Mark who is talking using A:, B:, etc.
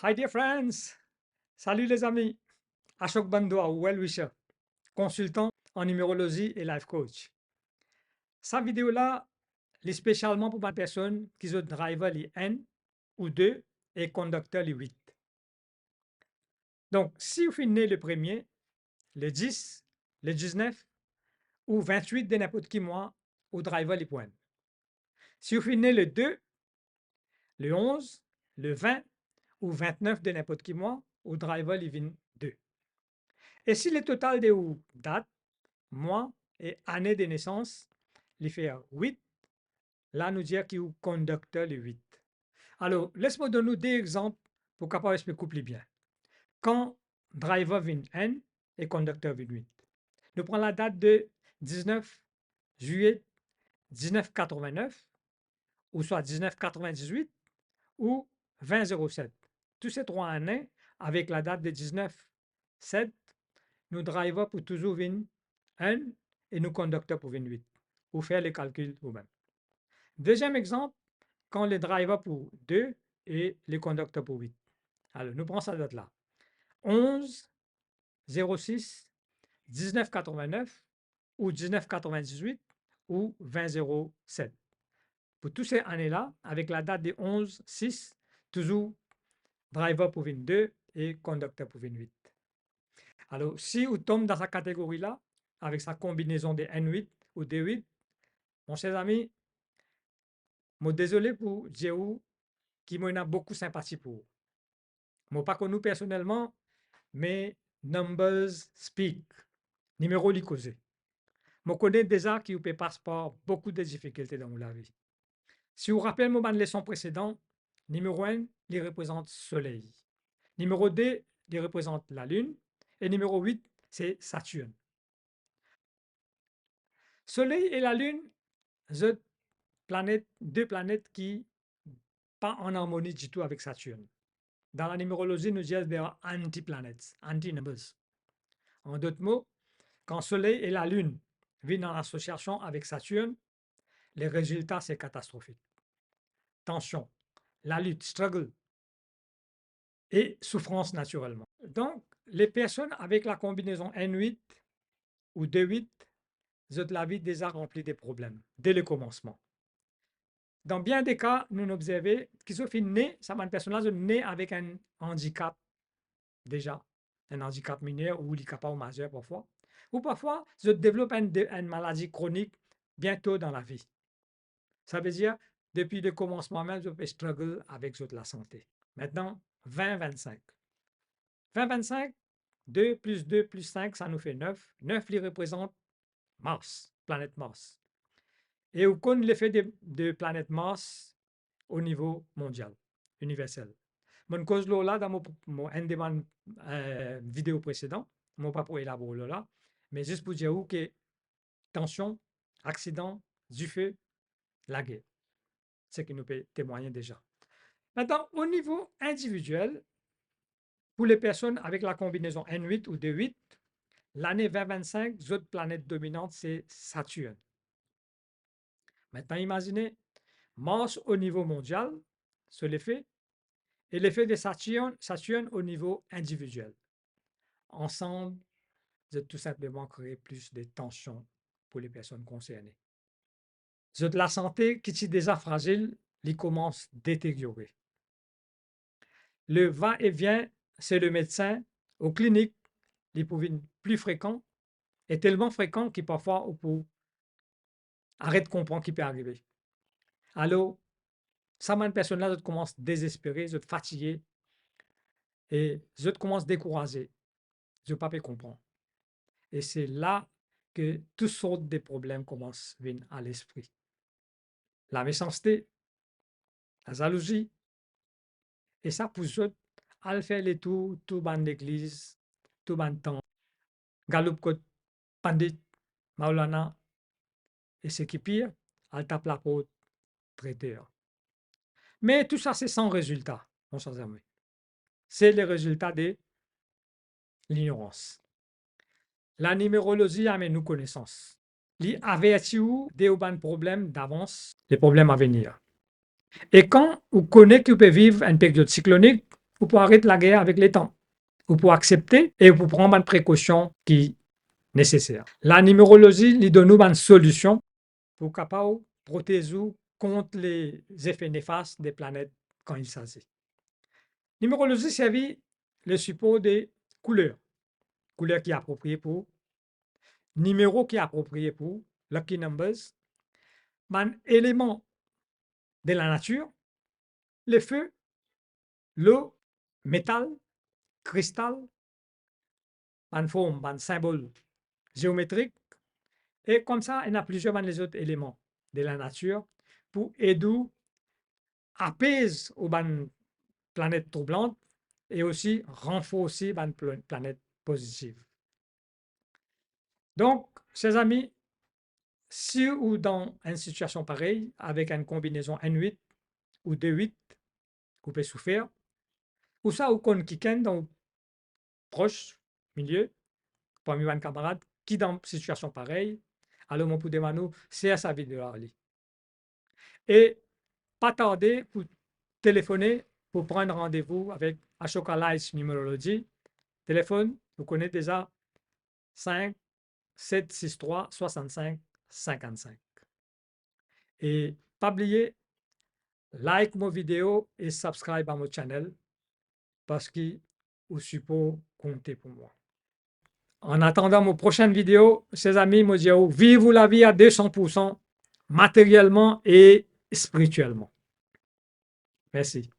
A: Hi dear friends! Salut les amis! Ashok Bandoa, well wisher, consultant en numérologie et life coach. Cette vidéo-là, est spécialement pour ma personne qui ont driver les N ou 2 et conducteur les 8. Donc, si vous finissez le premier, le 10, le 19 ou 28 de n'importe qui mois, ou driver les points. Si vous finissez le 2, le 11, le 20 ou 29 de n'importe qui mois, ou driver les 22. Et si le total de vos dates, mois et année de naissance, les fait 8, là nous dire qu'il vous conducteur le 8. Alors, laisse-moi donner deux exemples pour capable expliquer plus bien. Quand driver vient N et conducteur vient 8. Nous prenons la date de 19 juillet 1989, ou soit 1998, ou 2007. Tous ces trois années, avec la date de 19-7, nous driver pour toujours venir 1 et nous conducteurs pour venir 8. Vous faire les calculs vous-même. Deuxième exemple, quand les drivers pour 2 et les conducteurs pour 8. Alors, nous prenons cette date-là. 11, 06, 1989 ou 1998 ou 2007. Pour toutes ces années-là, avec la date de 11, 6, toujours driver pour 22 et conducteur pour 28. Alors, si vous tombez dans cette catégorie-là, avec sa combinaison de N8 ou D8, mon cher ami, je désolé pour dire qui m'a beaucoup sympathie pour vous. Je ne pas connu personnellement, mais numbers speak. Numéro li cause. Je connais déjà qui vous peut passer par beaucoup de difficultés dans la vie. Si vous vous rappelez mon leçon précédente, numéro 1, il représente Soleil. Numéro 2, il représente la Lune. Et numéro 8, c'est Saturne. Soleil et la Lune, deux planètes qui pas en harmonie du tout avec Saturne. Dans la numérologie, nous disons des anti-planètes, anti-numbers. En d'autres mots, quand Soleil et la Lune viennent en association avec Saturne, les résultats, c'est catastrophique. Tension, la lutte, struggle et souffrance naturellement. Donc, les personnes avec la combinaison N8 ou D8, la vie déjà remplie des problèmes dès le commencement. Dans bien des cas, nous observons qu'ils sont nés, ça une personne née avec un handicap déjà, un handicap mineur ou handicap majeur parfois, ou parfois je développe une maladie chronique bientôt dans la vie. Ça veut dire, depuis le commencement même, je peux struggle avec la santé. Maintenant, 20-25. 20-25, 2 plus 2 plus 5, ça nous fait 9. 9, il représente Mars, planète Mars. Et on connaît l'effet de planète Mars au niveau mondial, universel. Mon cause là dans un de mes vidéos précédentes, je ne pas pour élaborer là, mais juste pour dire que tension, accident, du feu, la guerre. C'est ce qui nous peut témoigner déjà. Maintenant, au niveau individuel, pour les personnes avec la combinaison N8 ou D8, l'année 2025, l'autre planète dominante, c'est Saturne. Maintenant, imaginez Mars au niveau mondial, c'est l'effet, et l'effet de Saturne au niveau individuel. Ensemble, de tout simplement créer plus de tensions pour les personnes concernées. La santé qui est déjà fragile, il commence à détériorer. Le va-et-vient, c'est le médecin aux cliniques, les plus fréquents, et tellement fréquent qu'il parfois on peut arrêter de comprendre ce qui peut arriver. Alors, ça m'a une personne là, je commence à désespérer, je suis fatigué, et je commence à décourager. Je ne peux pas comprendre. Et c'est là que toutes sortes de problèmes commencent à venir à l'esprit. La méchanceté, la jalousie, et ça pour eux, à faire les tours, tout ban d'église, tout ban temps, galoup côte, pandit, maulana, et ce qui est pire, elle tape la porte, traiteur. Mais tout ça, c'est sans résultat, mon cher ami. C'est le résultat de l'ignorance. La numérologie amène nous connaissance. Il avertit des problèmes d'avance, les problèmes à venir. Et quand vous connaissez que vous pouvez vivre une période cyclonique, ou pour arrêter la guerre avec les temps, ou pour accepter et pour prendre une précaution qui est nécessaire. La numérologie lui donne une solution pour capable protéger contre les effets néfastes des planètes quand il s'agit. Numérologie servit le support des couleurs, couleurs qui est appropriée pour, numéro qui est approprié pour, lucky numbers, un élément de la nature, le feu, l'eau, métal, cristal, une forme, un symbole géométrique, et comme ça, il y a plusieurs des autres éléments de la nature pour aider, apaiser aux planètes troublantes et aussi renforcer les planètes positives. Donc, chers amis, si ou dans une situation pareille, avec une combinaison N8 ou D8, vous pouvez souffrir, ou ça, ou qu'on quelqu'un dans proche, milieu, parmi vos camarades, qui dans une situation pareille, alors mon pour demander, c'est à sa vie de la vie. Et pas tarder pour téléphoner pour prendre rendez-vous avec Ashoka Life Numerology. Téléphone, vous connaissez déjà 5 763 65 55. Et pas oublier, like mon vidéo et subscribe à mon channel parce que vous support compter pour moi. En attendant mon prochaine vidéo, chers amis, moi dis vivez la vie à 200%, matériellement et spirituellement. Merci.